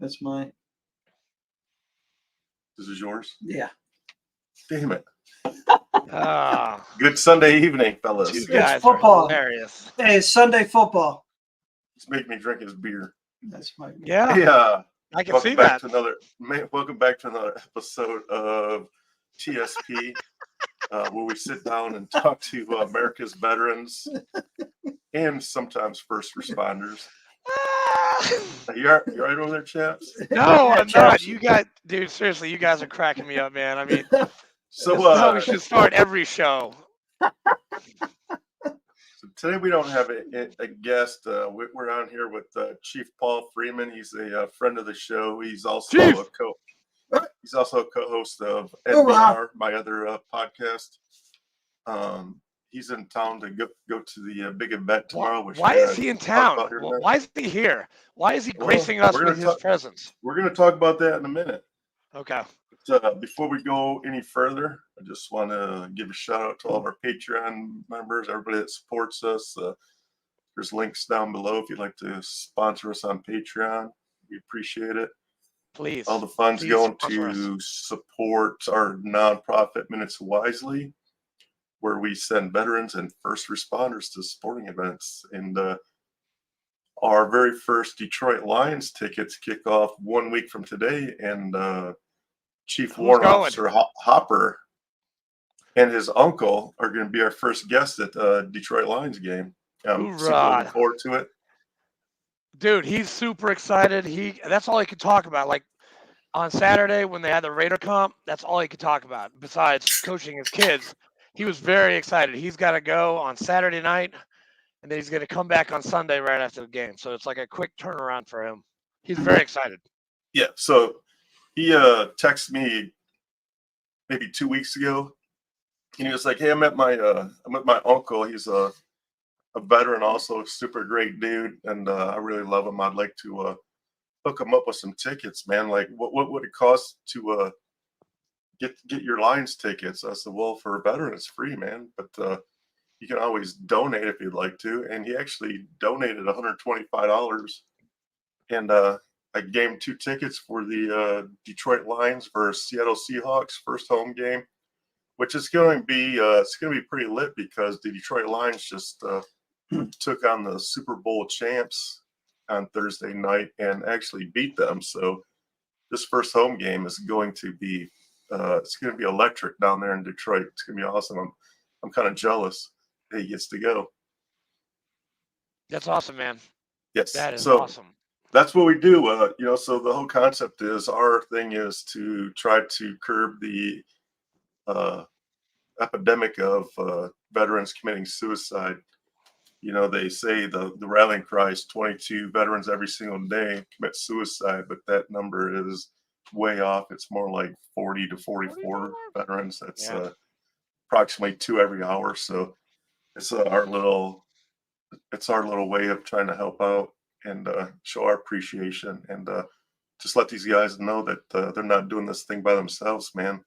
That's mine. This is yours? Yeah. Damn it. Ah, Good Sunday evening, fellas. you It's guys are football. hilarious. Hey, it's Sunday football. Just make me drink his beer. That's my. Yeah, Hey, I can welcome see back that. to welcome back to another episode of TSP, where we sit down and talk to America's veterans and sometimes first responders. You all right over there, chaps? No, I'm not. Chaps. You guys, dude, seriously, you guys are cracking me up, man. I mean, So, this is how we should start every show. So today we don't have a guest. We're on here with Chief Paul Freeman. He's a friend of the show. He's also Chief! he's also a co-host of NBR, my other podcast. He's in town to go to the big event tomorrow. Which Why is he in town? tonight. Why is he here? Why is he gracing us with his presence? We're going to talk about that in a minute. Okay. But, before we go any further, I just want to give a shout out to all of our Patreon members, everybody that supports us. There's links down below if you'd like to sponsor us on Patreon. We appreciate it. Please. All the funds going sponsor us. to support our nonprofit Minutes Wisely, where we send veterans and first responders to sporting events. And our very first Detroit Lions tickets kick off 1 week from today. And Chief Warrant Officer Hopper and his uncle are going to be our first guests at the Detroit Lions game. I'm super looking forward to it. Dude, he's super excited. That's all he could talk about. Like on Saturday when they had the Raider comp, that's all he could talk about. Besides coaching his kids, he was very excited. He's got to go on Saturday night, and then he's going to come back on Sunday right after the game. So it's like a quick turnaround for him. He's very excited. Yeah, so he texted me maybe 2 weeks ago, and he was like, "Hey, I'm at my uncle. He's a veteran, also super great dude, and I really love him. I'd like to hook him up with some tickets, man. Like, what would it cost to get your Lions tickets?" I said, "Well, for a veteran, it's free, man, but you can always donate if you'd like to." And he actually donated $125, and I gave him 2 tickets for the Detroit Lions versus Seattle Seahawks first home game, which is going to be pretty lit because the Detroit Lions just took on the Super Bowl champs on Thursday night and actually beat them. So this first home game is going to be electric down there in Detroit. It's going to be awesome. I'm kind of jealous that he gets to go. That's awesome, man. Yes, that is awesome. That's what we do. So the whole concept is our thing is to try to curb the epidemic of veterans committing suicide. They say the rallying cry is 22 veterans every single day commit suicide, but that number is way off. It's more like 40 to 44 veterans. That's approximately 2 every hour. So it's our little way of trying to help out and show our appreciation and just let these guys know that they're not doing this thing by themselves, man.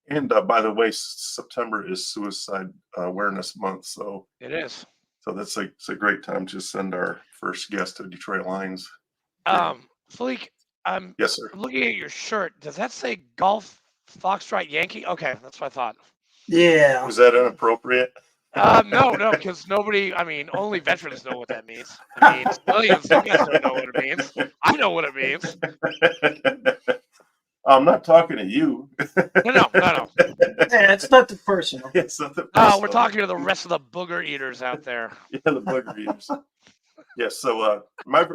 And by the way, September is Suicide Awareness Month, so it is. So it's a great time to send our first guest to Detroit Lions. Fleek, yes, sir. I'm looking at your shirt. Does that say Golf Foxtrot Yankee? Okay, that's what I thought. Yeah. Was that inappropriate? No, because only veterans know what that means. I mean, civilians, you guys don't know what it means. I know what it means. I'm not talking to you. No. Yeah, it's nothing personal. It's nothing personal. We're talking to the rest of the booger eaters out there. Yeah, the booger eaters. Yeah, so my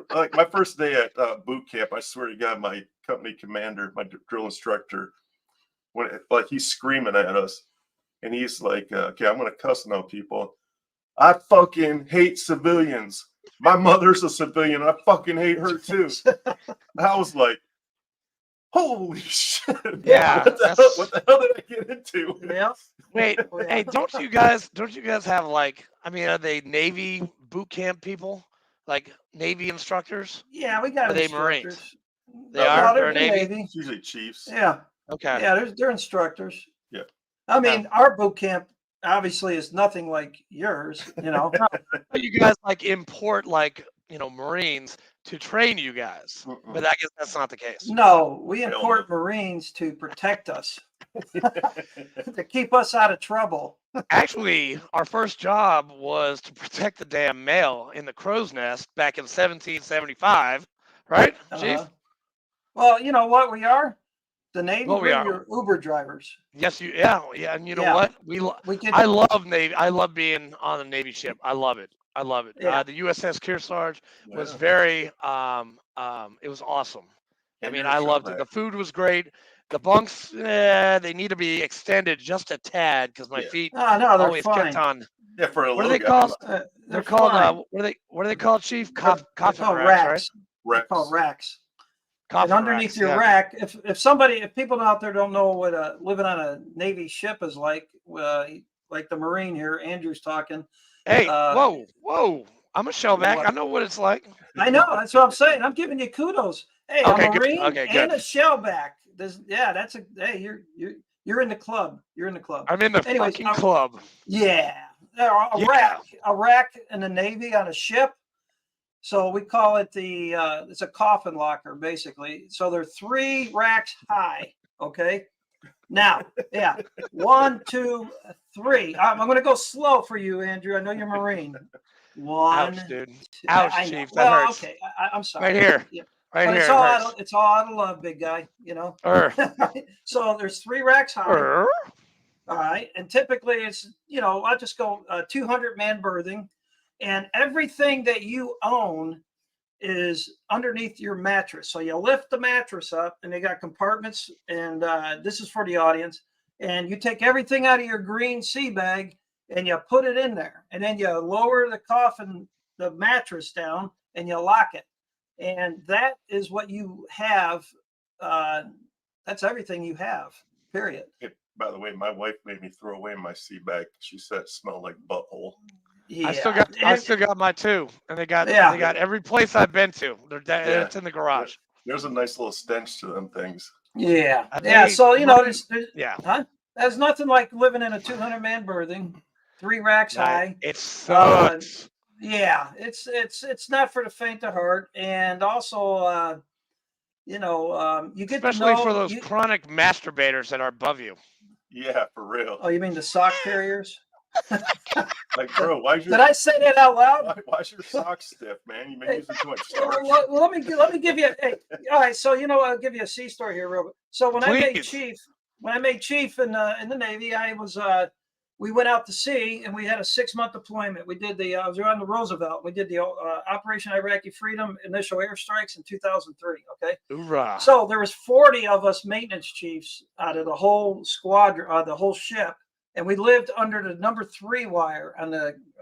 first day at boot camp, I swear to God, my company commander, my drill instructor, he's screaming at us, and he's like, "Okay, I'm gonna cuss now, people. I fucking hate civilians. My mother's a civilian. I fucking hate her too." I was like, "Holy shit! Yeah, what the hell did I get into?" Yeah. Wait, hey, don't you guys have are they Navy boot camp people? Like Navy instructors? Yeah, we got. Are they instructors. Marines? They are. They're Navy. It's usually chiefs. Yeah. Okay. Yeah, they're instructors. Yeah. I mean, our boot camp obviously is nothing like yours. But you guys import Marines to train you guys, but I guess that's not the case. No, we Hell import Marines to protect us, to keep us out of trouble. Actually, our first job was to protect the damn mail in the crow's nest back in 1775, right, Chief? Well, you know what we are? The Navy. Well, we We're are. your Uber drivers. Yes, yeah, and you know Yeah. what? We get. I love Navy. I love being on a Navy ship. I love it. Yeah. The USS Kearsarge was Yeah. very, it was awesome. I And mean, you're I so loved it. bad. The food was great. The bunks, they need to be extended just a tad because my Yeah. feet Oh no, they're always fine. kept on. Yeah, for a What are little they called? guys. They're called. fine. What are they called, Chief? They're Coffin called racks, right? racks. They're Rex. called racks. Coffin And underneath racks, your yeah. rack, if people out there don't know what living on a Navy ship is like the Marine here, Andrew's talking. Hey, Uh, whoa! I'm a shellback. What? I know what it's like. I know, that's what I'm saying. I'm giving you kudos. Hey, Okay, a good. Marine Okay, and good. a shellback. Hey, you're in the club. You're in the club. I'm in the Anyways, fucking club. Yeah, a Yeah. rack in the Navy on a ship. So we call it it's a coffin locker, basically. So they're 3 racks high. Okay. Now, yeah, 1, 2, 3. I'm going to go slow for you, Andrew. I know you're Marine. 1. Ouch, dude. 2. Ouch, I know. Chief. That Well, hurts. okay. I'm sorry. Right here. Yeah. Right But here. it's It all hurts. it's all out of love, big guy. You know. So there's 3 racks high. Err. All right. And typically it's, I'll just go 200-man berthing, and everything that you own is underneath your mattress. So you lift the mattress up, and they got compartments, and this is for the audience. And you take everything out of your green sea bag and you put it in there, and then you lower the mattress down, and you lock it. And that is what you have. That's everything you have, period. By the way, my wife made me throw away my sea bag. She said it smelled like butthole. Yeah. I still got my 2, and they got every place I've been to. It's in the garage. There's a nice little stench to them things. Yeah. I Yeah. think So, Marines- there's Yeah. huh? There's nothing like living in a 200-man berthing, 3 racks high. It sucks. Yeah, it's not for the faint of heart, and also, you get Especially to know for those chronic masturbators that are above you. Yeah, for real. Oh, you mean the sock carriers? Like, bro, why's your Did I say that out loud? why's your sock stiff, man? You've been using too much starch. Well, let me give you. Hey, all right. So I'll give you a sea story here, real quick. So when I made chief in the Navy, we went out to sea, and we had a 6-month deployment. We did I was on the Roosevelt. We did the Operation Iraqi Freedom initial airstrikes in 2003. Okay. Hoorah. So there was 40 of us maintenance chiefs out of the whole squadron, the whole ship, and we lived under the number 3 wire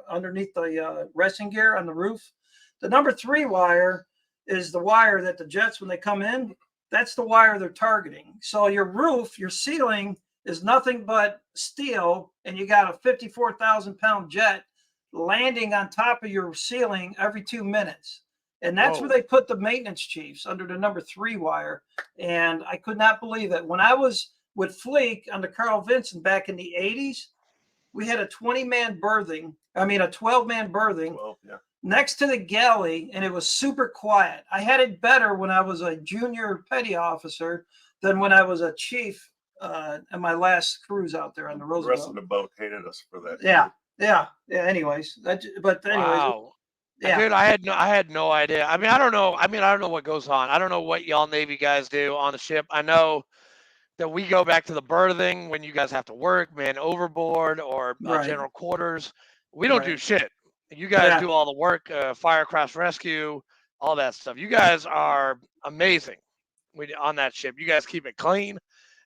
underneath the resting gear on the roof. The number 3 wire is the wire that the jets, when they come in, that's the wire they're targeting. So your roof, your ceiling is nothing but steel, and you got a 54,000-pound jet landing on top of your ceiling every 2 minutes. And that's where they put the maintenance chiefs, under the number 3 wire. And I could not believe it. When I was with Fleek on the Carl Vinson back in the 80s, we had a 12-man berthing next to the galley, and it was super quiet. I had it better when I was a junior petty officer than when I was a chief in my last cruise out there on the Roosevelt. The rest of the boat hated us for that. Yeah. Anyways, Wow. Yeah. Dude, I had no idea. I mean, I don't know what goes on. I don't know what y'all Navy guys do on the ship. I know that we go back to the berthing when you guys have to work, man, overboard or general quarters. We don't do shit. You guys do all the work, firecraft rescue, all that stuff. You guys are amazing on that ship. You guys keep it clean.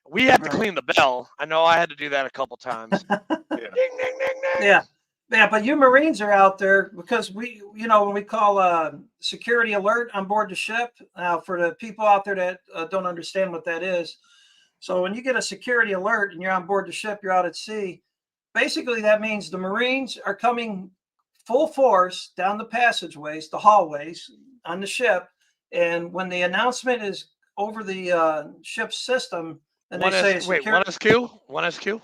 We had to clean the bell. I know I had to do that a couple times. Ding, ding, ding, ding. Yeah. Yeah, but you Marines are out there because when we call security alert on board the ship, for the people out there that don't understand what that is. So when you get a security alert and you're on board the ship, you're out at sea, basically that means the Marines are coming full force down the passageways, the hallways on the ship. And when the announcement is over the ship's system, and they say, one SQ?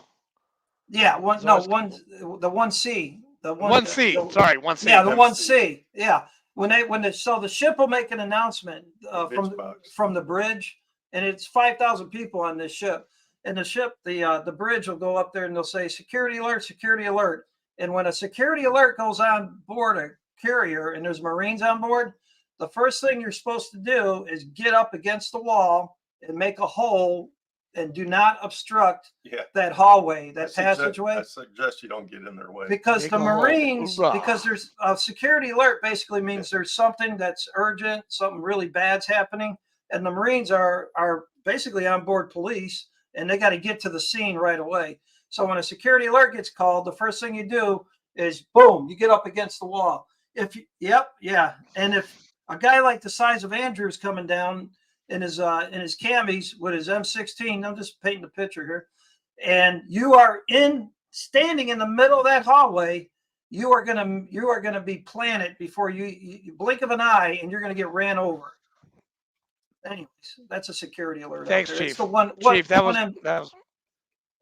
Yeah, the 1C. The 1C. Sorry, 1C. Yeah, the 1C. Yeah. So the ship will make an announcement Bitch box. from the bridge, and it's 5,000 people on this ship. And the bridge will go up there and they'll say security alert, security alert. And when a security alert goes on board a carrier and there's Marines on board, the first thing you're supposed to do is get up against the wall and make a hole and do not obstruct that hallway, that passageway. I suggest you don't get in their way. Because the Marines, because there's a security alert basically means there's something that's urgent, something really bad's happening. And the Marines are basically onboard police, and they got to get to the scene right away. So when a security alert gets called, the first thing you do is boom, you get up against the wall. And if a guy like the size of Andrew's coming down in his camis with his M16, I'm just painting the picture here, and you are standing in the middle of that hallway, you are gonna be planted before you blink of an eye, and you're gonna get ran over. Anyways, that's a security alert. Thanks, Chief. It's the one, Chief, that was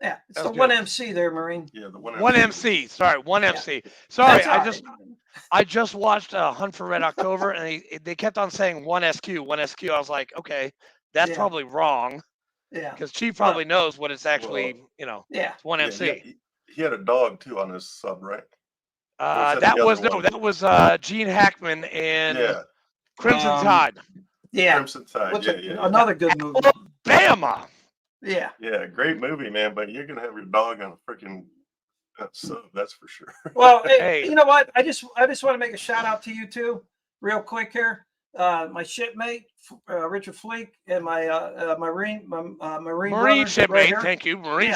it's the one MC there, Marine. Yeah, the one MC. Sorry, one MC. Sorry, I just watched Hunt for Red October, and they kept on saying one SQ, one SQ. I was like, okay, that's probably wrong. Yeah, because Chief probably knows what it's actually. It's one MC. He had a dog too on his sub, right? That was Gene Hackman and Crimson Tide. Yeah, Crimson Tide. Another good movie. Alabama. Yeah. Yeah, great movie, man. But you're gonna have your dog on a freaking sub, that's for sure. Well, hey, you know what? I just want to make a shout out to you two, real quick here. My shipmate, Richard Fleek, and my Marine shipmate. Right, thank you, Marine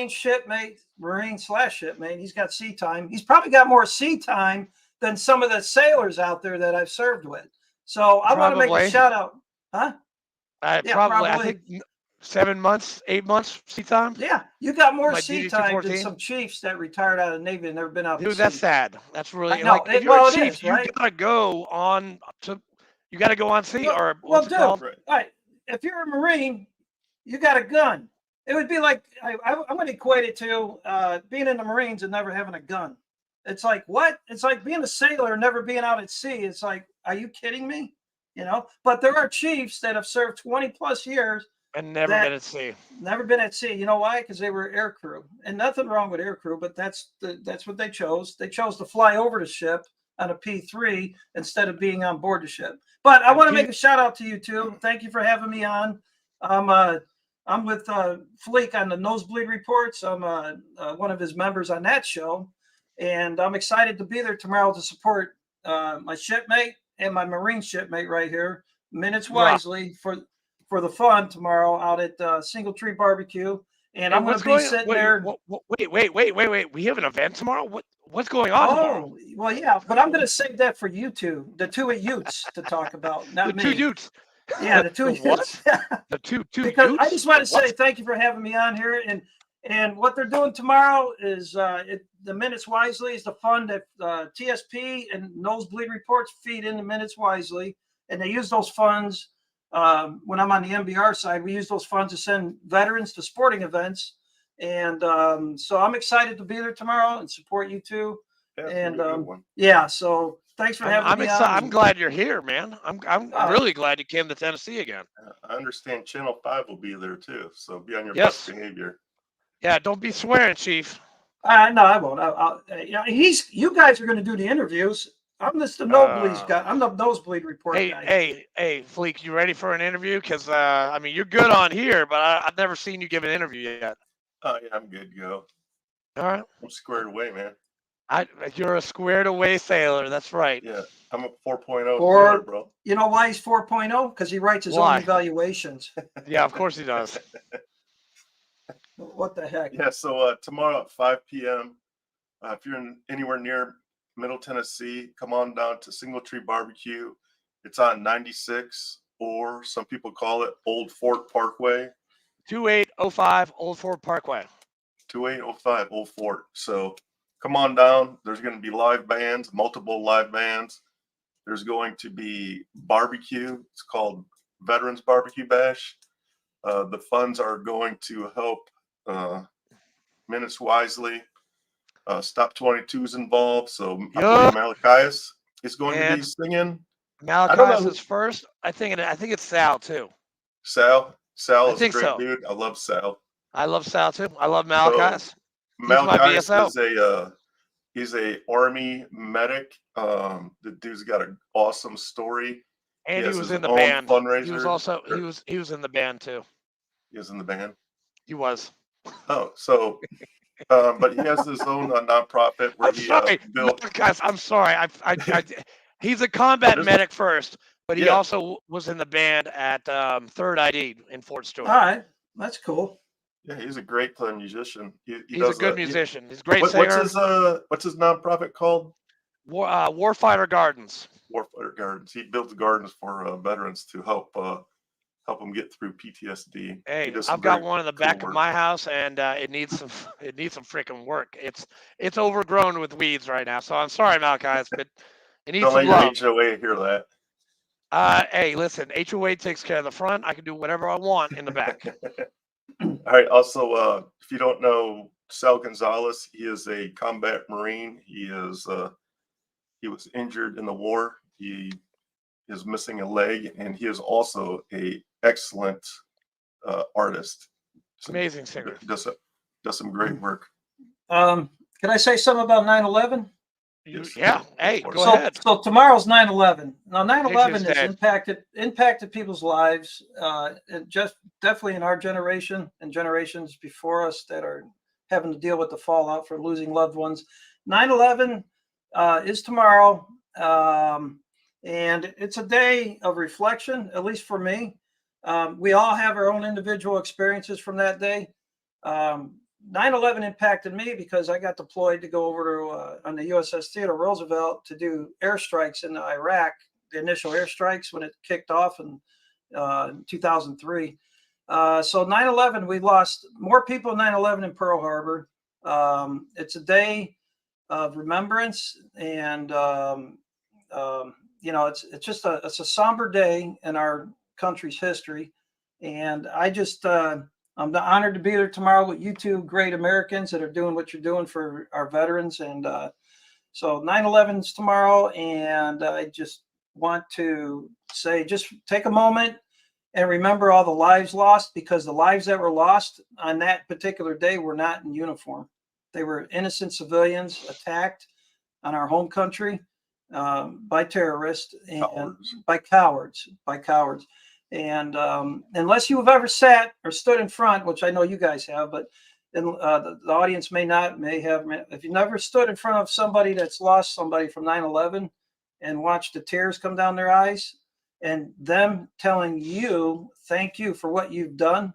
shipmate. Marine/shipmate. He's got sea time. He's probably got more sea time than some of the sailors out there that I've served with. So I want to make a shout out, huh? Probably. I think 7 months, 8 months sea time. Yeah, you got more sea time than some chiefs that retired out of the Navy and never been out. Dude, that's sad. That's really if you're a chief, you gotta go on to. You got to go on sea or what's it called? Right. If you're a Marine, you got a gun. It would be like I'm going to equate it to being in the Marines and never having a gun. It's like what? It's like being a sailor and never being out at sea. It's like, are you kidding me? But there are chiefs that have served 20 plus years and never been at sea. Never been at sea. You know why? Because they were air crew, and nothing wrong with air crew, but that's what they chose. They chose to fly over the ship on a P3 instead of being on board the ship. But I want to make a shout out to you two. Thank you for having me on. I'm with Fleek on the Nosebleed Reports. I'm one of his members on that show, and I'm excited to be there tomorrow to support my shipmate and my Marine shipmate right here, Minutes Wisely, for the fun tomorrow out at Single Tree Barbecue. And I'm going to be sitting there. Wait. We have an event tomorrow? What's going on tomorrow? Well, yeah, but I'm going to save that for you two, the two Utes, to talk about, not me. The two Utes. Yeah, the two Utes. The two because Utes? I just want to say thank you for having me on here. And what they're doing tomorrow is the Minutes Wisely is the fund that TSP and Nosebleed Reports feed into Minutes Wisely. And they use those funds. When I'm on the MBR side, we use those funds to send veterans to sporting events. And so I'm excited to be there tomorrow and support you two. So thanks for having me on. I'm glad you're here, man. I'm really glad you came to Tennessee again. I understand Channel 5 will be there too, so be on your best behavior. Yeah, don't be swearing, Chief. No, I won't. You guys are going to do the interviews. I'm just the nosebleed guy. I'm the Nosebleed Report guy. Hey, Fleek, you ready for an interview? Because you're good on here, but I've never seen you give an interview yet. Oh yeah, I'm good to go. All right, I'm squared away, man. You're a squared away sailor. That's right. Yeah, I'm a 4.0, bro. You know why he's 4.0? Because he writes his own evaluations. Yeah, of course he does. What the heck? Yeah, so tomorrow at 5 p.m., if you're anywhere near Middle Tennessee, come on down to Single Tree Barbecue. It's on 96, or some people call it Old Fort Parkway. 2805 Old Fort Parkway. 2805 Old Fort. So come on down. There's going to be live bands, multiple live bands. There's going to be barbecue. It's called Veterans BBQ Bash. The funds are going to help Minutes Wisely. Stop 22 is involved. So Malachias. is going to be And singing. Malachi is first. I think it's Sal too. Sal is a great so. dude. I love Sal. I love Sal too. I love Malachi. So, He's my BFO. He's a Army medic. The dude's got an awesome story. And he was in the band. Fundraiser. He was also he was in the band too. He was in the band. He was. Oh, so, but he has his own nonprofit where he built. Guys, I'm sorry. He's a combat medic first, but he also was in the band at Third ID in Fort Stewart. All right, that's cool. Yeah, he's a great musician. He's a good musician. He's a great singer. What's his nonprofit called? Warfighter Gardens. Warfighter Gardens. He builds gardens for veterans to help them get through PTSD. Hey, I've got one in the back of my house, and it needs some freaking work. It's overgrown with weeds right now. So I'm sorry, Malachi, but it needs some love. Don't let HOA hear that. Hey, listen, HOA takes care of the front. I can do whatever I want in the back. All right. Also, if you don't know Sal Gonzalez, he is a combat Marine. He was injured in the war. He is missing a leg, and he is also a excellent artist. Amazing singer. Does some great work. Can I say something about 9/11? Yeah. Hey, go ahead. So tomorrow's 9/11. Now 9/11 has impacted people's lives. Just definitely in our generation and generations before us that are having to deal with the fallout for losing loved ones. 9/11 is tomorrow, and it's a day of reflection. At least for me, we all have our own individual experiences from that day. 9/11 impacted me because I got deployed to go over to on the USS Theodore Roosevelt to do airstrikes in Iraq, the initial airstrikes when it kicked off in 2003. So 9/11, we lost more people in 9/11 in Pearl Harbor. It's a day of remembrance, and it's just a somber day in our country's history. And I just I'm honored to be there tomorrow with you two great Americans that are doing what you're doing for our veterans. And so 9/11 is tomorrow. And I just want to say, just take a moment and remember all the lives lost, because the lives that were lost on that particular day were not in uniform. They were innocent civilians attacked on our home country by terrorists and by cowards. And unless you have ever sat or stood in front, which I know you guys have, but the audience may have, if you've never stood in front of somebody that's lost somebody from 9/11 and watched the tears come down their eyes and them telling you, thank you for what you've done.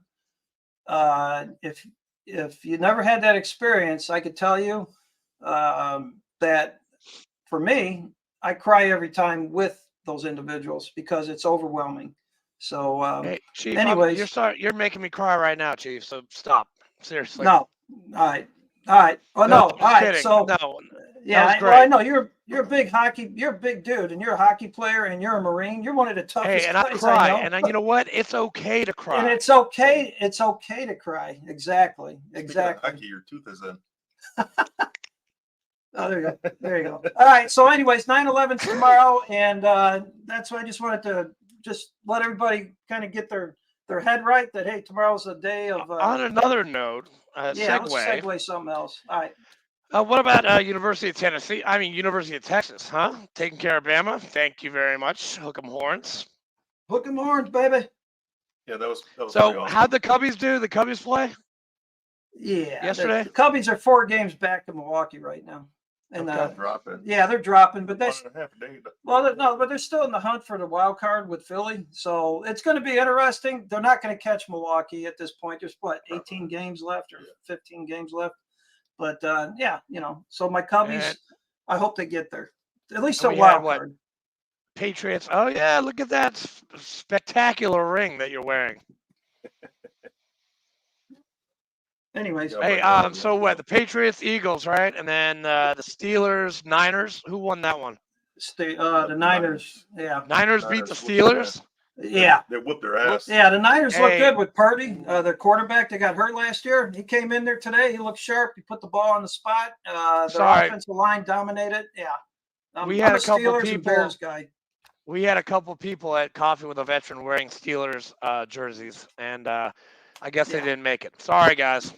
If you never had that experience, I could tell you that for me, I cry every time with those individuals because it's overwhelming. So, hey, Chief, anyways, you're making me cry right now, Chief. So stop. Seriously. No. All right. Oh no. All right. Kidding. So no. Yeah, I know you're a big dude, and you're a hockey player, and you're a Marine. You're one of the toughest. Hey, and I cry, and you know what? It's okay to cry. And it's okay. It's okay to cry. Exactly. Hockey, your tooth is in. Oh, there you go. All right. So, anyways, 9/11's tomorrow, and that's why I just wanted to just let everybody kind of get their head right that hey, tomorrow's a day of. On another note, let's segue something else. All right. What about University of Tennessee? I mean, University of Texas, huh? Taking care of Bama. Thank you very much. Hook 'em horns. Hook 'em horns, baby. Yeah, that was so awesome. How'd the Cubbies do? The Cubbies play? Yeah. Yesterday? The Cubbies are 4 games back in Milwaukee right now. And dropping. Yeah, they're dropping, but that's 1.5 days. but they're still in the hunt for the wild card with Philly. So it's going to be interesting. They're not going to catch Milwaukee at this point. There's 18 games left or 15 games left. But so my Cubbies, I hope they get there. At least a wild card. Patriots. Oh yeah, look at that spectacular ring that you're wearing. Anyways, hey, so what? The Patriots, Eagles, right? And then the Steelers, Niners. Who won that one? The Niners. Yeah. Niners beat the Steelers. Yeah. They whooped their ass. Yeah, the Niners look good with Purdy, their quarterback that got hurt last year. He came in there today. He looked sharp. He put the ball on the spot. The offensive line dominated. Yeah. I'm We had a a couple Steelers and people- Bears guy. We had a couple people at Coffee with a Veteran wearing Steelers jerseys, and I guess they Yeah. didn't make it. Sorry, guys.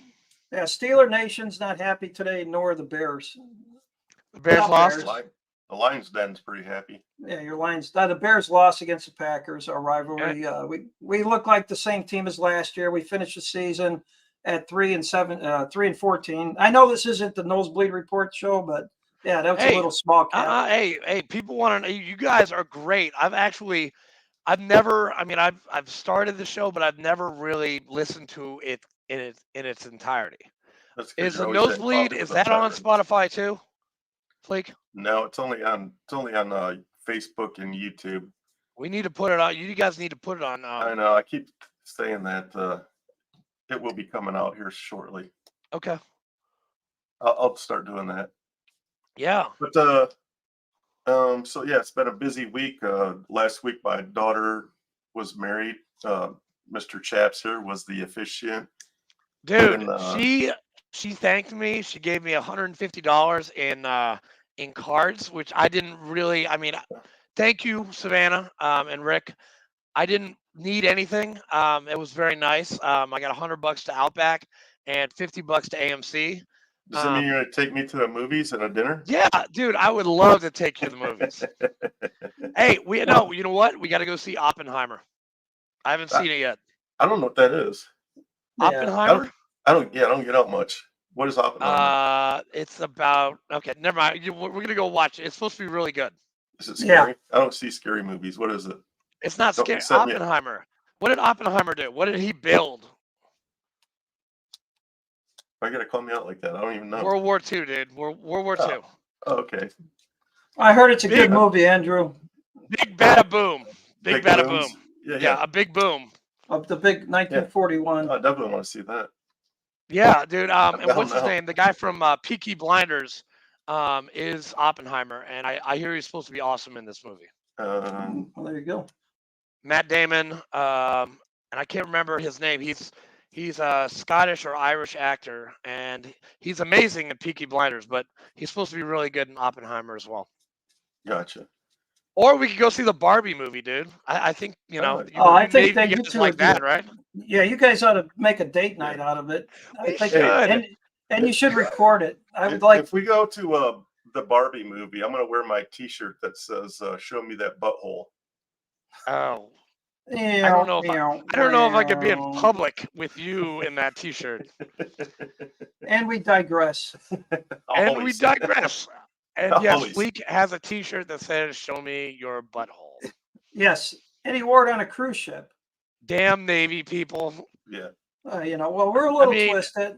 Yeah, Steeler Nation's not happy today, nor the Bears. The Bears Well, lost. Bears. The Lions den's pretty happy. Yeah, your Lions. The Bears lost against the Packers, our rivalry. We look like the same team as last year. We finished the season at 3-7, 3-14. I know this isn't the Nosebleed Report show, but yeah, that was Hey, a little small cap. Hey, people want to. You guys are great. I've never. I mean, I've started the show, but I've never really listened to it in its entirety. That's 'cause Is the you're always in Nosebleed? coffee Is with a that on veteran. Spotify too? Fleek? No, it's only on Facebook and YouTube. We need to put it on. You guys need to put it on. I know. I keep saying that it will be coming out here shortly. Okay. I'll start doing that. Yeah. But so yeah, it's been a busy week. Last week, my daughter was married. Mr. Chaps here was the officiant. Dude, And, she thanked me. She gave me $150 in cards, which I didn't really. I mean, thank you, Savannah and Rick. I didn't need anything. It was very nice. I got $100 to Outback and $50 to AMC. Does it mean you're gonna take me to the movies and a dinner? Yeah, dude, I would love to take you to the movies. Hey, you know what? We got to go see Oppenheimer. I haven't seen it yet. I don't know what that is. Yeah. Oppenheimer? I don't get out much. What is Oppenheimer? It's about okay. Never mind. We're gonna go watch it. It's supposed to be really good. Is it scary? I don't see scary movies. What is it? It's not Don't scary. set me up. Oppenheimer. What did Oppenheimer do? What did he build? Why you gotta call me out like that? I don't even know. World War II, dude. World War II. Oh, okay. I heard it's a Big- good movie, Andrew. Big bada boom. Big bada boom. booms. Yeah, Yeah, a big boom. Of the big 1941. I definitely want to see that. Yeah, dude. And don't what's his know. name? The guy from Peaky Blinders is Oppenheimer, and I hear he's supposed to be awesome in this movie. Um, Well, there you go. Matt Damon, and I can't remember his name. He's a Scottish or Irish actor, and he's amazing in Peaky Blinders, but he's supposed to be really good in Oppenheimer as well. gotcha. Or we could go see the Barbie movie, dude. I think I think that you guys two like would do that, it. right? Yeah, you guys ought to make a date night out of it. I We think, should. and you should record it. I would like. If we go to the Barbie movie, I'm gonna wear my T-shirt that says "Show me that butthole." Oh, I don't know if I don't know if I could be in public with you in that T-shirt. And we digress. And we Always. digress. And yes, Always. Fleek has a T-shirt that says "Show me your butthole." Yes, and he wore it on a cruise ship. Damn Navy people. Yeah. Well, we're a little mean, twisted.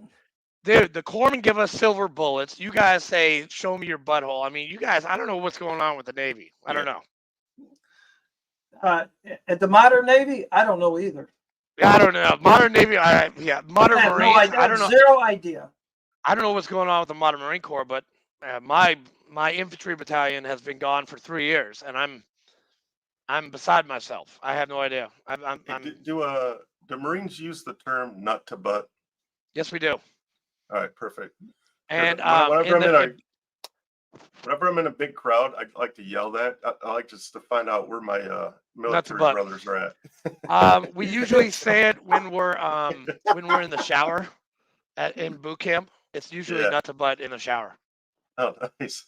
Dude, the corpsmen give us silver bullets. You guys say, "Show me your butthole." I mean, you guys, I don't know what's going on with the Navy. I don't know. At the modern Navy, I don't know either. I don't know. Modern Navy, modern I have Marines. no idea. I don't know. Zero idea. I don't know what's going on with the modern Marine Corps, but my infantry battalion has been gone for 3 years, and I'm beside myself. I have no idea. Do Marines use the term "nut to butt"? Yes, we do. All right, perfect. And Whenever I'm in a big crowd, I like to yell that. I like just to find out where my military butt. brothers are at. we usually say it when we're in the shower in boot camp. It's usually nut to butt in the shower. Oh, nice.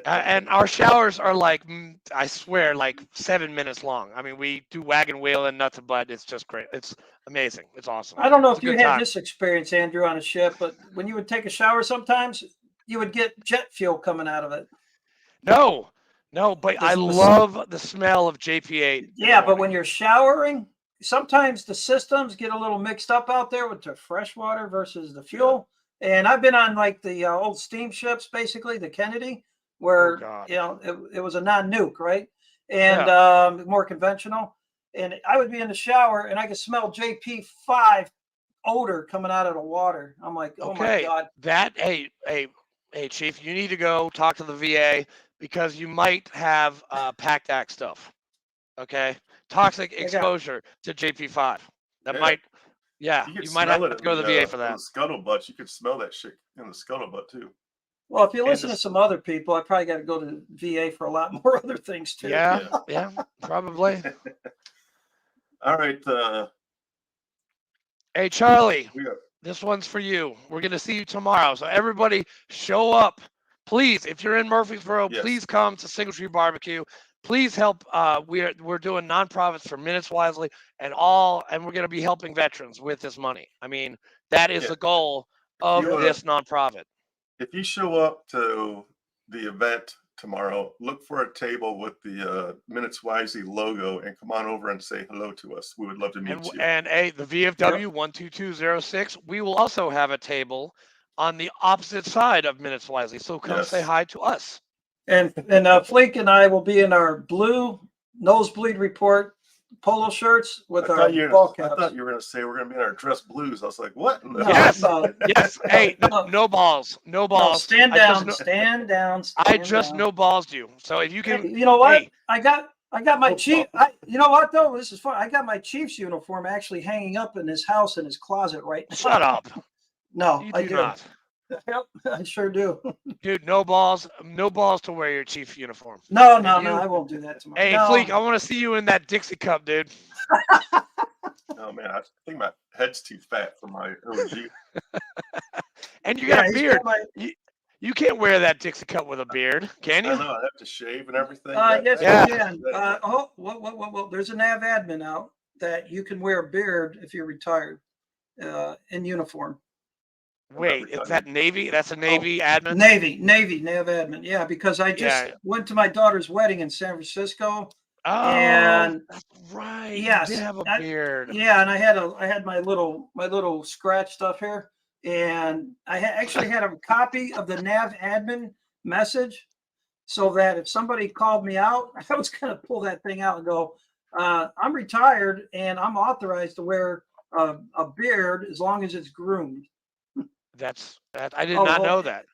And our showers are like, I swear, like 7 minutes long. I mean, we do wagon wheel and nut to butt. It's just great. It's amazing. It's awesome. I don't know It's if a you good had time. this experience, Andrew, on a ship, but when you would take a shower, sometimes you would get jet fuel coming out of it. No, but I love the smell of JP8. Yeah, but when you're showering, sometimes the systems get a little mixed up out there with the fresh water versus the fuel. And I've been on like the old steamships, basically the Kennedy, where it was a non-nuke, right? And more conventional. And I would be in the shower and I could smell JP5 odor coming out of the water. I'm like, oh my God. Hey, Chief, you need to go talk to the VA because you might have PACT Act stuff. Okay, toxic exposure to JP5. That might. Yeah, you might have to go to the VA for that. The scuttlebutt, you could smell that shit in the scuttlebutt too. Well, if you And listen to some other people, I probably got to go to VA for a lot more other things too. yeah, probably. All right. Hey, Charlie, We got, this one's for you. We're going to see you tomorrow. So everybody show up. Please, if you're in Murfreesboro, yes. please come to Single Tree Barbecue. Please help. We're doing nonprofits for Minutes Wisely and we're going to be helping veterans with this money. I mean, that is Yeah. the goal If of you, this nonprofit. if you show up to the event tomorrow, look for a table with the Minutes Wisely logo and come on over and say hello to us. We would love to meet you. And the VFW 12206, we will also have a table on the opposite side of Minutes Wisely. So come say Yes. hi to us. And Fleek and I will be in our blue nosebleed report polo shirts with our ball caps. I thought you were going to say we're going to be in our dress blues. I was like, what? No, Yes. no, Yes. Hey, no balls. No no, balls. stand I just down, know- stand down. I stand just down. no balls you. So if you Hey, can, you know what? hey. I got my chief. You know what though? This is fun. I got my Chiefs uniform actually hanging up in his house in his closet right now. Shut up. No, You I do do. not. Yep, I sure do. Dude, no balls to wear your Chief uniform. No, I mean, I won't do that tomorrow. Hey, no. Fleek, I want to see you in that Dixie cup, dude. Oh, man. I think my head's too fat for my OG. And you got a he's beard. my- You can't wear that Dixie cup with a beard, can I you? know. I have to shave and everything. Yes, Yeah. you can. Well, there's a nav admin out that you can wear a beard if you're retired in uniform. Wait, is that Navy? That's a Navy admin? Navy nav admin. Yeah, because I just went to my daughter's wedding in San Francisco. Oh, and that's right. Yes, You did have a beard. Yeah, and I had my little scratch stuff here, and I actually had a copy of the nav admin message, so that if somebody called me out, I was going to pull that thing out and go, I'm retired and I'm authorized to wear a beard as long as it's groomed. I did not know that.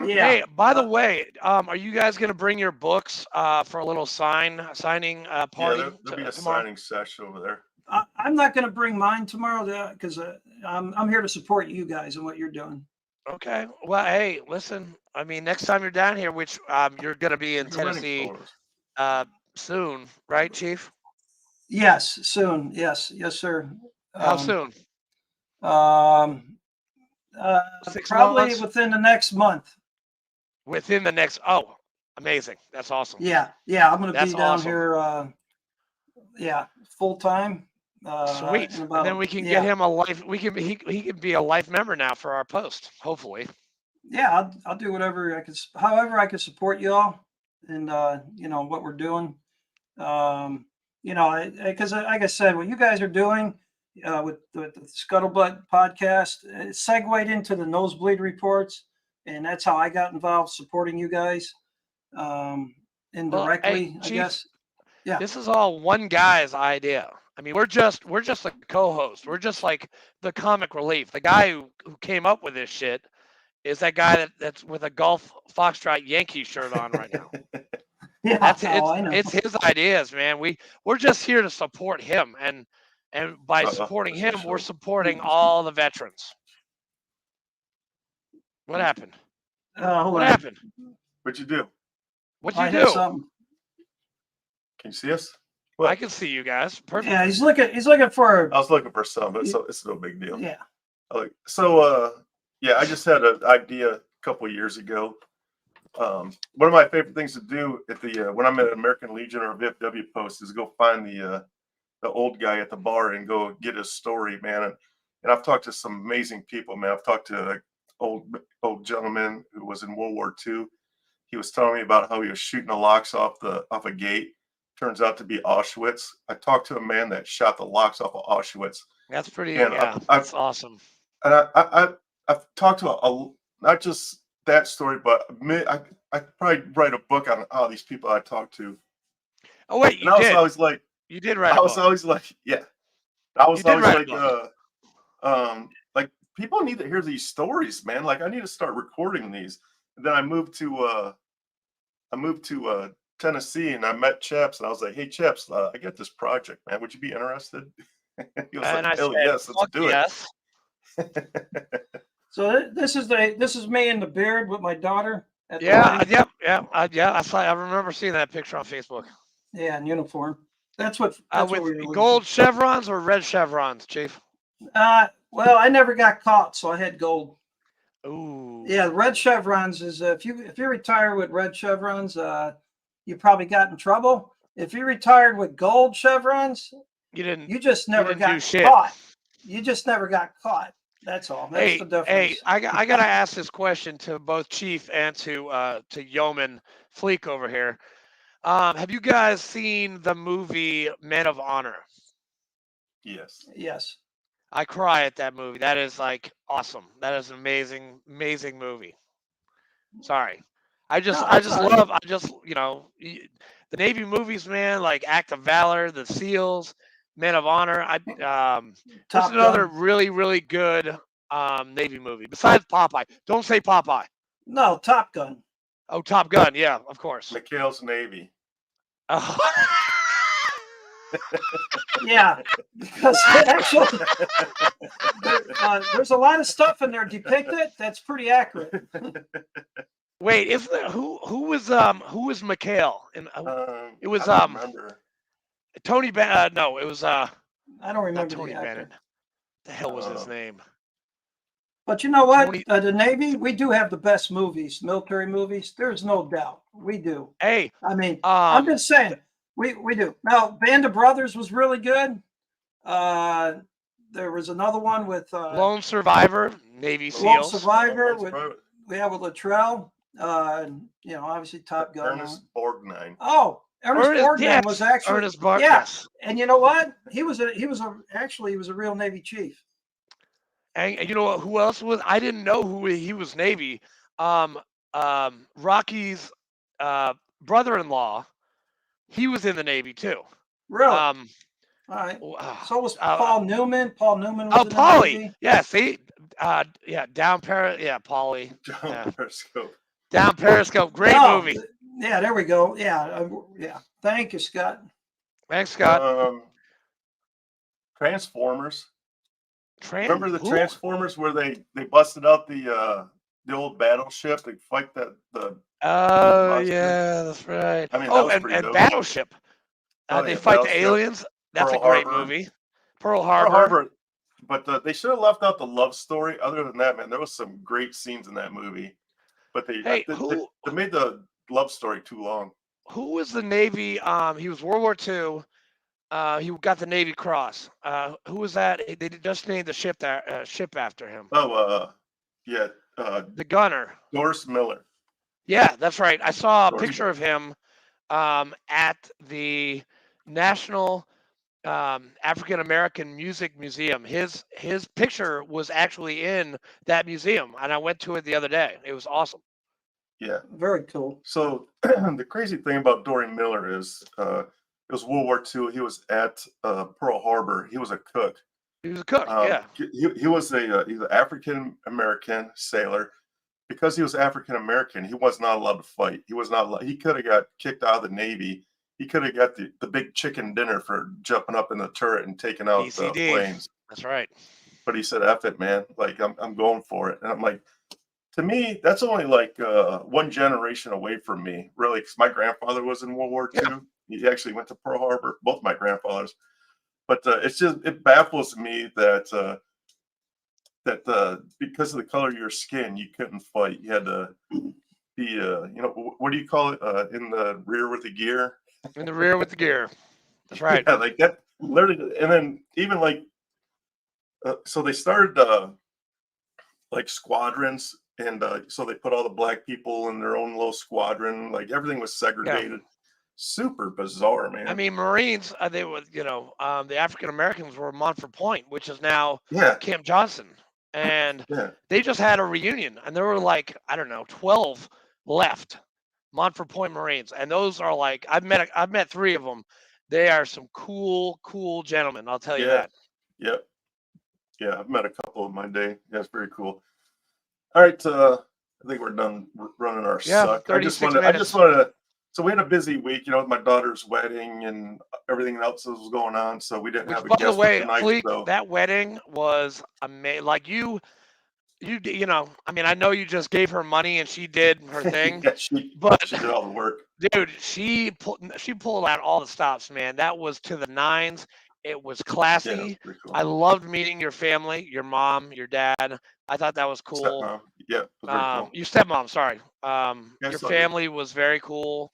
Yeah. Hey, by the way, are you guys going to bring your books for a little signing party? Yeah, there'll be a tomorrow? signing session over there. I'm not going to bring mine tomorrow because I'm here to support you guys and what you're doing. Okay. Well, hey, listen. I mean, next time you're down here, which you're going to be in You're running Tennessee photos. soon, right, Chief? Yes, soon. Yes, sir. How soon? 6 Probably months? within the next month. Within the next. Oh, amazing! That's awesome. Yeah. I'm going to be down here. Full time. Sweet. And then we can get him a life. He can be a life member now for our post. Hopefully. Yeah, I'll do whatever I can. However, I can support y'all and what we're doing. Because like I said, what you guys are doing with the Scuttlebutt podcast, it segued into the nosebleed reports, and that's how I got involved supporting you guys indirectly. Hey, I Chief, guess. Yeah. This is all one guy's idea. I mean, we're just a co-host. We're just like the comic relief. The guy who came up with this shit is that guy that's with a golf foxtrot Yankee shirt on right now. Yeah, I know. It's his ideas, man. We're just here to support him, and by supporting him, we're supporting all the veterans. What happened? What happened? What'd you do? What'd you do? Can you see us? What? I can see you guys. Perfect. Yeah, he's looking for. I was looking for some, but it's no big deal. Yeah. I just had an idea a couple of years ago. One of my favorite things to do at when I'm at an American Legion or a VFW post is go find the old guy at the bar and go get his story, man. And I've talked to some amazing people, man. I've talked to an old gentleman who was in World War II. He was telling me about how he was shooting the locks off a gate. Turns out to be Auschwitz. I talked to a man that shot the locks off of Auschwitz. That's pretty. And that's awesome. And I've talked to not just that story, but I probably write a book on all these people I talked to. Oh wait, I was always like, you did write. I was always like, yeah. I was always like, people need to hear these stories, man. Like, I need to start recording these. And then I moved to Tennessee, and I met Chaps, and I was like, hey, Chaps, I got this project, man. Would you be interested? He was like, hell yes, let's do it. So this is me in the beard with my daughter at the Yeah, wedding. yeah. I remember seeing that picture on Facebook. Yeah, in uniform. That's what we were With gold chevrons or red chevrons, Chief? Well, I never got caught, so I had gold. Ooh. Yeah, red chevrons is if you retire with red chevrons, you probably got in trouble. If you retired with gold chevrons, you just never got caught. You just never got caught. That's all. That's the difference. Hey, I gotta ask this question to both Chief and to Yeoman Fleek over here. Have you guys seen the movie Men of Honor? Yes. Yes. I cry at that movie. That is like awesome. That is an amazing movie. Sorry. I just love the Navy movies, man, like Act of Valor, The SEALs, Men of Honor. That's another really, really good Navy movie. Besides Popeye. Don't say Popeye. No, Top Gun. Oh, Top Gun, yeah, of course. McHale's Navy. Oh. Yeah, because actually there's a lot of stuff in there depicted that's pretty accurate. Wait, isn't there who was McHale? It was I don't remember. Tony Bennett. No, it was I don't remember Tony Bennett. The hell was his name? But you know what? The Navy, we do have the best movies, military movies. There's no doubt. We do. Hey, I mean, I'm just saying, we do. Now, Band of Brothers was really good. There was another one with Lone Survivor, Navy SEAls. Lone Survivor with Luttrell. Obviously Top Gun. Ernest Borgnine. Oh, Ernest Borgnine was actually Ernest Borgnine. Yes. And you know what? He was a real Navy chief. And you know what? Who else was? I didn't know who he was. Navy. Rocky's brother-in-law. He was in the Navy too. Really? All right. So was Paul Newman. Paul Newman was in the Navy. Yeah. See. Down Paris. Yeah, Paulie. Periscope. Down Periscope. Great movie. Yeah. There we go. Yeah. Yeah. Thank you, Scott. Thanks, Scott. Transformers. Remember the Transformers where they busted out the old battleship? They fight the. Oh yeah, that's right. I mean, and Battleship. They fight the aliens. That's a great movie. Pearl Harbor. But they should have left out the love story. Other than that, man, there was some great scenes in that movie. But they made the love story too long. Who was the Navy? He was World War II. He got the Navy Cross. Who was that? They just named the ship after him. Oh, yeah. The gunner. Doris Miller. Yeah, that's right. I saw a picture of him at the National African American Music Museum. His picture was actually in that museum, and I went to it the other day. It was awesome. Yeah. Very cool. So the crazy thing about Dory Miller is it was World War II. He was at Pearl Harbor. He was a cook. He was a cook, yeah. He was he's an African American sailor. Because he was African American, he was not allowed to fight. He was not. He could have got kicked out of the Navy. He could have got the big chicken dinner for jumping up in the turret and taking out the planes. That's right. But he said, "F it, man! Like I'm going for it." And I'm like, to me, that's only like one generation away from me, really. Because my grandfather was in World War II. Yeah. He actually went to Pearl Harbor. Both my grandfathers. But it baffles me that because of the color of your skin, you couldn't fight. You had to be, what do you call it? In the rear with the gear. In the rear with the gear. That's right. Yeah, like that. Literally, and then even like, so they started like squadrons, and so they put all the black people in their own little squadron. Like everything was segregated. Yeah. Super bizarre, man. I mean, Marines, they were, the African Americans were Montford Point, which is now Camp Johnson. And they just had a reunion, and there were like, I don't know, 12 left, Montford Point Marines. And those are like, I've met 3 of them. They are some cool gentlemen. I'll tell you that. Yep. Yeah. I've met a couple in my day. Yeah, it's very cool. All right. I think we're done running our suck. I just wanted to, so we had a busy week, with my daughter's wedding and everything else that was going on. So we didn't have a guest tonight. Fleek, that wedding was amazing. Like you know, I mean, I know you just gave her money and she did her thing, Yeah, she but did all the work. dude, she pulled out all the stops, man. That was to the nines. It was Yeah, classy. pretty I cool. loved meeting your family, your mom, your dad. I thought that was cool. Stepmom. Yeah, it was very cool. Your stepmom, sorry. Yeah, Your it's all good. family was very cool.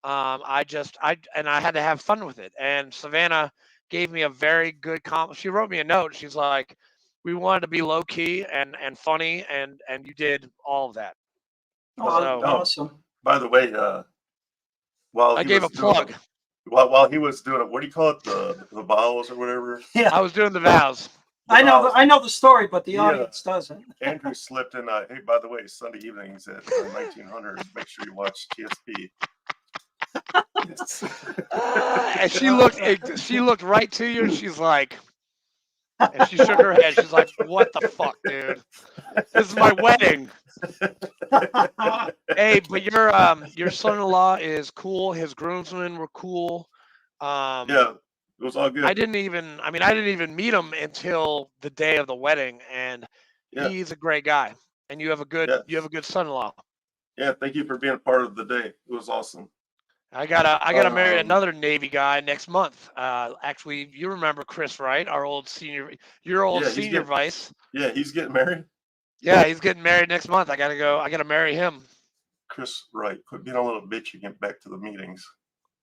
I had to have fun with it. And Savannah gave me a very good compliment. She wrote me a note. She's like, "We wanted to be low key and funny, and you did all of that." Oh, Oh, So oh, awesome. by the way, while I he gave a was doing plug. while he was doing it, what do you call it? The vowels or whatever? Yeah, I was doing the vows. The vows. I know the story, but the Yeah. audience doesn't. Andrew slipped in. Hey, by the way, Sunday evenings at 1900. Make sure you watch TSP. And she looked right to you, and she's like, and she shook her head. She's like, "What the fuck, dude? This is my wedding." Hey, but your son-in-law is cool. His groomsmen were cool. Yeah, it was all good. I didn't even meet him until the day of the wedding, and Yeah, he's a great guy. And you have a yeah, good son-in-law. yeah. Thank you for being a part of the day. It was awesome. I gotta marry Um, another Navy guy next month. Actually, you remember Chris, right? Your old yeah, senior vice. he's getting married. Yeah, he's getting married next month. I gotta marry him. Chris Wright, quit being a little bitch and get back to the meetings.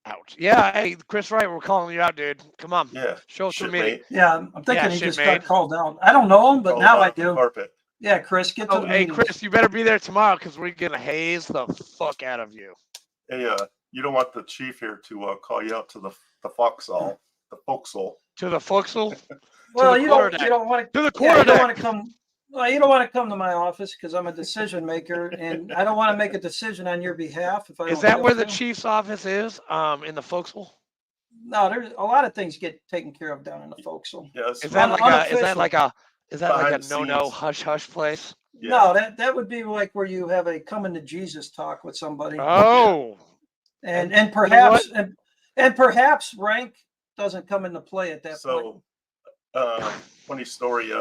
Ouch. Yeah, hey, Chris Wright, we're calling you out, dude. Come on. Yeah, Show us a shit, meeting. mate. Yeah, I'm thinking Yeah, he shit, just mate. got called out. I don't know him, but Called now out I off the do. carpet. Yeah, Chris, get to Oh, the hey, meetings. Chris, you better be there tomorrow because we're gonna haze the fuck out of you. Hey, you don't want the chief here to call you out to the foxhole, the forecastle. To the forecastle? Well, the you quarterdeck. don't want To the to. Yeah, you don't quarterdeck. want to come. Well, you don't want to come to my office because I'm a decision maker, and I don't want to make a decision on your behalf if I Is don't that have where the to. chief's office is? In the forecastle? No, there's a lot of things get taken care of down in the forecastle. Yes, Is that like a Unofficial. Behind the no scenes. hush hush place? Yeah. No, that would be like where you have a coming to Jesus talk with somebody, Oh. and You know perhaps and perhaps rank doesn't come into play at that point. So, funny story.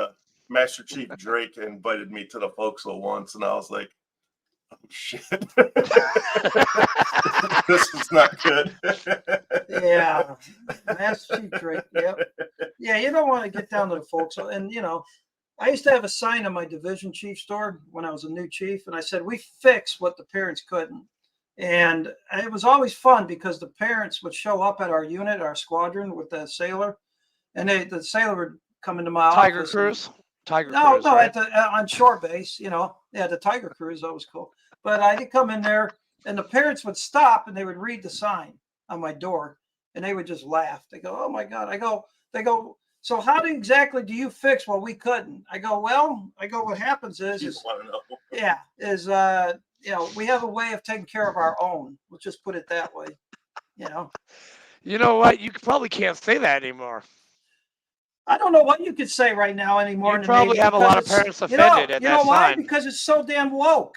Master Chief Drake invited me to the forecastle once, and I was like, "Oh shit, this is not good." Yeah, Master Chief Drake. Yep. Yeah, you don't want to get down to the forecastle, and I used to have a sign on my division chief store when I was a new chief, and I said, "We fix what the parents couldn't." And it was always fun because the parents would show up at our unit, our squadron with the sailor, and the sailor would come into my Tiger office. Cruise? Tiger No, Cruise, no, right? on shore base, yeah, the Tiger Cruise, that was cool. But I did come in there, and the parents would stop and they would read the sign on my door, and they would just laugh. They go, "Oh my God!" They go, "So how exactly do you fix what we couldn't?" I go, "What happens You is want to know? yeah, we have a way of taking care of our own. Let's just put it that way, you know." You know what? You probably can't say that anymore. I don't know what you could say right now anymore. You in the probably Navy have a because lot of it's- parents offended at you that know why? sign. Because it's so damn woke.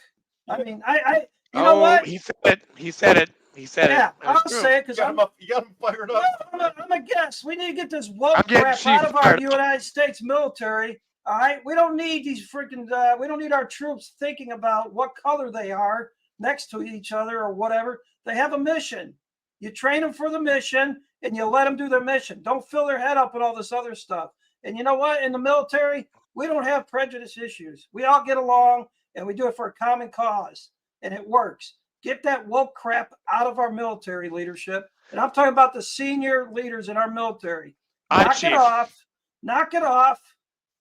I mean, you know Oh, what? he said it. He said it. He said Yeah, it. That's I'll true. say it because You got him fired up. I'm a guest. We need to get this I'm woke getting crap Chief out of our fired up. United States military. All right, we don't need these freaking. We don't need our troops thinking about what color they are next to each other or whatever. They have a mission. You train them for the mission, and you let them do their mission. Don't fill their head up with all this other stuff. And you know what? In the military, we don't have prejudice issues. We all get along, and we do it for a common cause, and it works. Get that woke crap out of our military leadership. And I'm talking about the senior leaders in our military. Knock it off. Knock it off.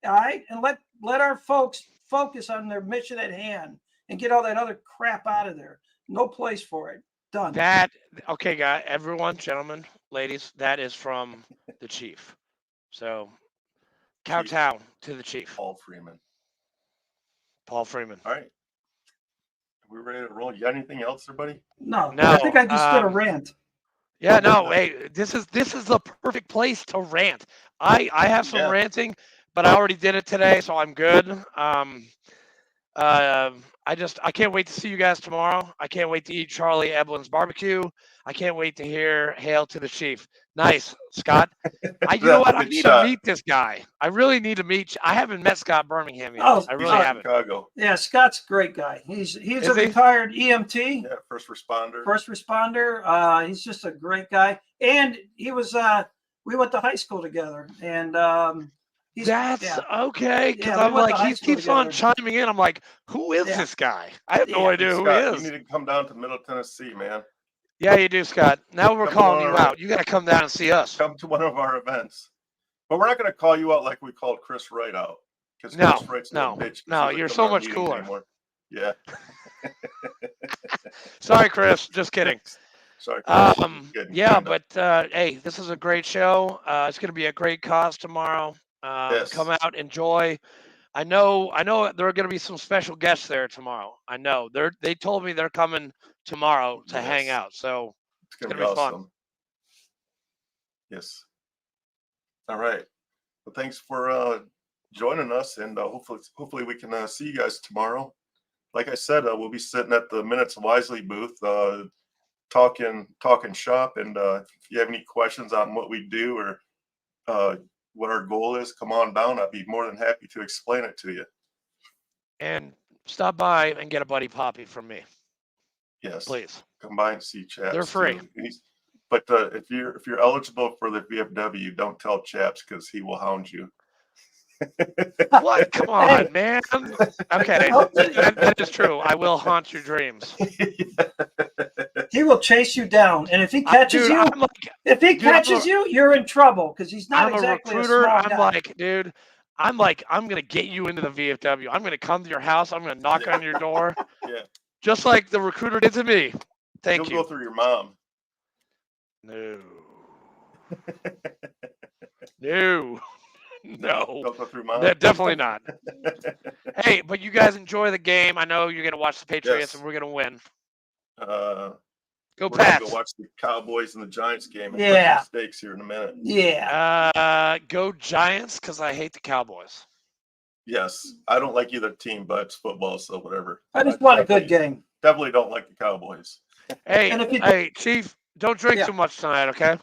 All right. And let our folks focus on their mission at hand and get all that other crap out of there. No place for it. Done. Okay, guys, everyone, gentlemen, ladies, that is from the chief. So, kowtow to the chief, Paul Freeman. Paul Freeman. All right. We're ready to roll. You got anything else, everybody? No, No, I think I just did a rant. Yeah, no, hey, this is the perfect place to rant. I have some ranting, but I already did it today, so I'm good. I can't wait to see you guys tomorrow. I can't wait to eat Charlie Eblin's barbecue. I can't wait to hear "Hail to the Chief." Nice, Scott. You know what? I Good need shot. to meet this guy. I really need to meet. I haven't met Scott Birmingham yet. Oh, I He's really in haven't. Chicago. Yeah, Scott's a great guy. He's Is a he? retired EMT, Yeah, first responder. first responder. He's just a great guy. And he was we went to high school together, and That's okay. Because Yeah, we I'm went to like, high he school keeps on together. chiming in. I'm like, who is Yeah. this guy? I have no Yeah. idea who Scott, he you is. need to come down to Middle Tennessee, man. Yeah, you do, Scott. Now we're Come calling you on. out. You got to come down and see us. Come to one of our events. But we're not going to call you out like we called Chris Wright out. Because No, Chris Wright's a little no, bitch 'cause no, he doesn't you're come so to our much meetings cooler. anymore. Yeah. Sorry, Chris. Just kidding. Sorry, Chris. Kidding, Yeah, kinda. but hey, this is a great show. It's going to be a great cause tomorrow. Yes. Come out, enjoy. I know there are going to be some special guests there tomorrow. I know they told me they're coming tomorrow to hang Yes. out. So It's going to gonna be be fun. awesome. Yes. All right. Well, thanks for joining us, and hopefully we can see you guys tomorrow. Like I said, we'll be sitting at the Minutes Wisely booth, talking shop. And if you have any questions on what we do or what our goal is, come on down. I'd be more than happy to explain it to you. and stop by and get a Buddy Poppy from me, Yes. please. Come by and see Chaps. They're free. Too. But if you're eligible for the VFW, don't tell Chaps because he will hound you. What? Come on, man. Okay, that is true. I will haunt your dreams. He will chase you down, and if he catches you, you're in trouble because he's not I'm exactly a recruiter. small I'm guy. like, dude, I'm gonna get you into the VFW. I'm gonna come to your house. I'm gonna knock on your door. Yeah. Just like the recruiter did to me. Thank You'll you. go through your mom. No. No. No. Don't go through mom. Definitely not. Hey, but you guys enjoy the game. I know you're going to watch the Patriots Yes. and we're going to win. Go Go We're gonna Pats. go watch the Cowboys and the Giants game. Yeah. Stakes here in a minute. Yeah. Go Giants because I hate the Cowboys. Yes, I don't like either team, but it's football, so whatever. I just want a good game. Definitely don't like the Cowboys. Hey, And if you- hey, Chief, don't drink Yeah. too much tonight, okay?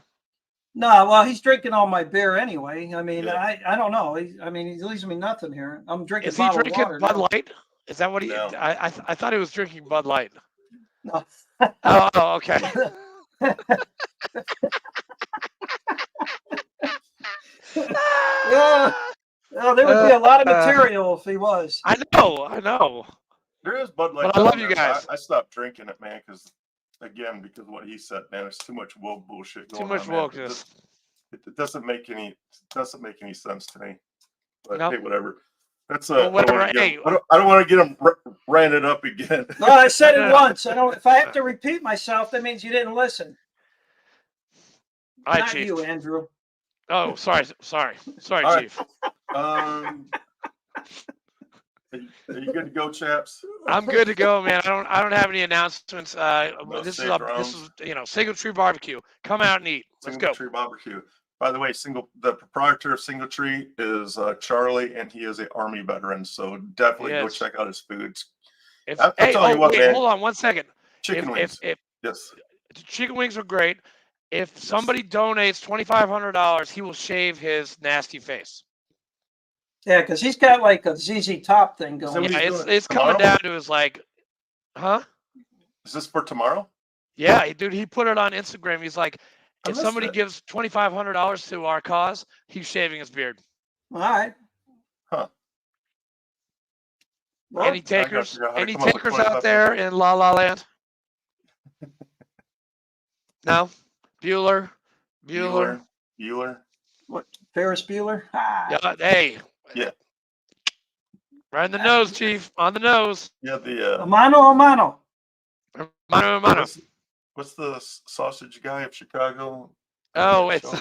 No, well, he's drinking all my beer anyway. I mean, Yeah. I don't know. He leaves me nothing here. I'm drinking Is he bottled drinking water Bud now. Light? Is that what he? No. I thought he was drinking Bud Light. No. Oh, okay. Yeah. Well, there would be a lot of material if he was. I know. There is Bud Light. But I love down you there, but guys. I stopped drinking it, man, because what he said, man, it's too much woke bullshit going Too much on, man. wokeness. It doesn't make any sense to me. But Nope. hey, whatever. That's Well, whatever. I don't want to get him ranted up again. No, I said it once. I don't. If I have to repeat myself, that means you didn't listen. All right, Not Chief. you, Andrew. Oh, sorry, All right. Chief. Are you good to go, chaps? I'm good to go, man. I don't have any announcements. This safe is Single Tree Barbecue. Come out and eat. Let's Single go. Tree Barbecue. By the way, the proprietor of Single Tree is Charlie, and he is an Army veteran. So definitely go Yes. check out his foods. I'll tell you what, man. hold on 1 second. Chicken wings. If Yes. chicken wings are great. If somebody donates $2,500, he will shave his nasty face. Yeah, because he's got like a ZZ Top thing going. Somebody- Yeah, he's doing it it's coming tomorrow? down to his like, huh? Is this for tomorrow? Yeah, dude, he put it on Instagram. He's like, I if missed somebody it. gives $2,500 to our cause, he's shaving his beard. All right. Huh. Well, Any takers? figure out how to Any come up with takers out 25. there in La La Land? No? Bueller? Bueller. what? Ferris Bueller? Ah. Yeah, hey. Yeah. Right in the nose, Chief. On the nose. Yeah. The Amano. Mano. what's the sausage guy of Chicago? Oh, it's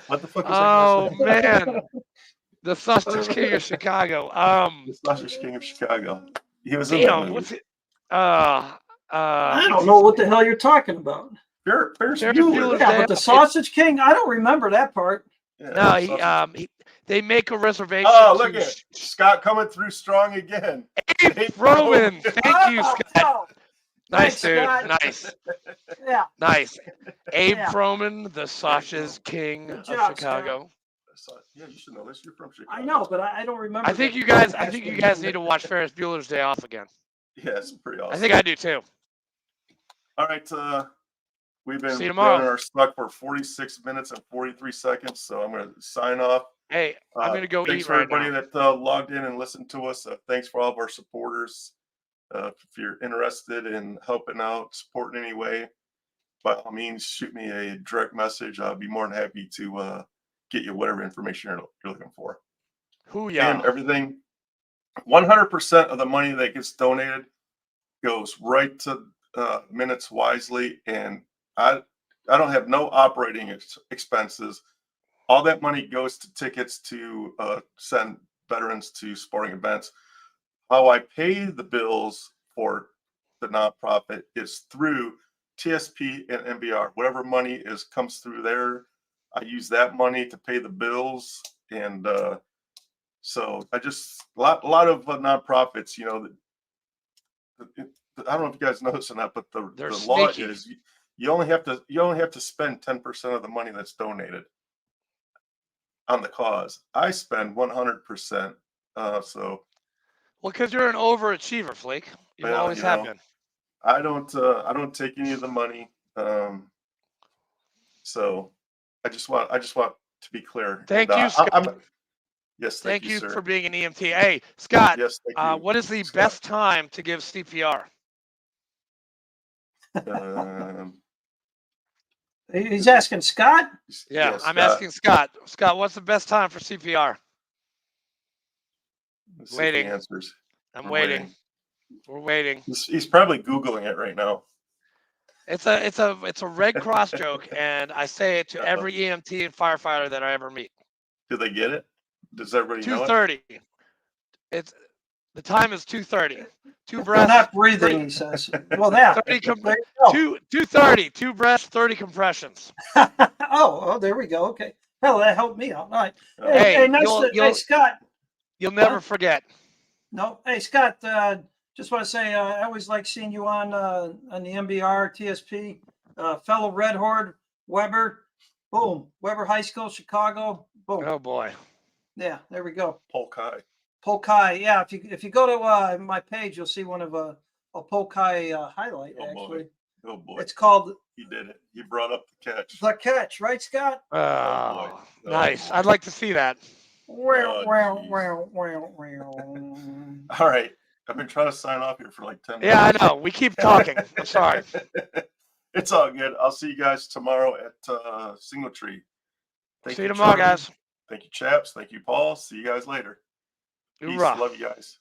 What the fuck is oh that? man. The Sausage King of Chicago. The Sausage King of Chicago. He was in that Damn, movie. what's it? I don't know what the hell you're talking about. Ferris Ferris Bueller. Bueller's Yeah, Day but the Off. Sausage King, I don't remember that part. Yeah, No, sausage. They make a reservation. Oh, look to at Scott coming through strong again. Abe Froman. Thank you, Scott. Oh, Nice, thanks, dude. Scott. Nice. yeah. Nice. Abe Yeah. Froman, the Sausage King Good of job, Chicago. Yeah, you should know this. You're from Chicago. I know, but I don't remember. I think you guys need to watch Ferris Bueller's Day Off again. Yeah, it's pretty awesome. I think I do too. All right, we've been See you tomorrow. running our stuck for 46 minutes and 43 seconds, so I'm going to sign off. Hey, I'm going to go thanks eat for right everybody now. that logged in and listened to us. Thanks for all of our supporters. If you're interested in helping out, supporting any way, by all means, shoot me a direct message. I'll be more than happy to get you whatever information you're looking for. Hoo-yah. And everything, 100% of the money that gets donated goes right to Minutes Wisely, and I don't have no operating expenses. All that money goes to tickets to send veterans to sporting events. How I pay the bills for the nonprofit is through TSP and MBR. Whatever money comes through there, I use that money to pay the bills. And so I just a lot of nonprofits, you know, I don't know if you guys know this or not, but the law is you only have to spend 10% of the money that's donated on the cause. I spend 100%. So well, because you're an overachiever, Flake. You always have been. I don't take any of the money. So I just want to be clear. Thank you, Scott. Yes, thank you sir. for being an EMT. Hey, Scott. Yes, thank you. What is the best time to give CPR? He's asking Scott? Yeah, I'm asking Scott. Scott, what's the best time for CPR? Waiting. Answers. I'm waiting. We're waiting. He's probably Googling it right now. It's a Red Cross joke, and I say it to every EMT and firefighter that I ever meet. Do they get it? Does everybody know it? 2:30. The time is 2:30. Two breaths. Not breathing, he says. Well, that. 2:30. 2 breaths, 30 compressions. Oh, there we go. Okay. Hell, that helped me out. All right. Hey, hey, Scott. You'll never forget. No. Hey, Scott. Just want to say I always like seeing you on the MBR TSP. Fellow Red Horde, Weber. Boom. Weber High School, Chicago. Boom. Oh boy. Yeah, there we go. Polk High. Yeah, if you go to my page, you'll see one of a Polk High highlight. Actually. Oh boy. It's called. He did it. He brought up the catch. The catch, right, Scott? Oh, nice. I'd like to see that. All right. I've been trying to sign off here for like 10 minutes. Yeah, I know. We keep talking. I'm sorry. It's all good. I'll see you guys tomorrow at Single Tree. See you tomorrow, guys. Thank you, chaps. Thank you, Paul. See you guys later. Peace. Love you guys.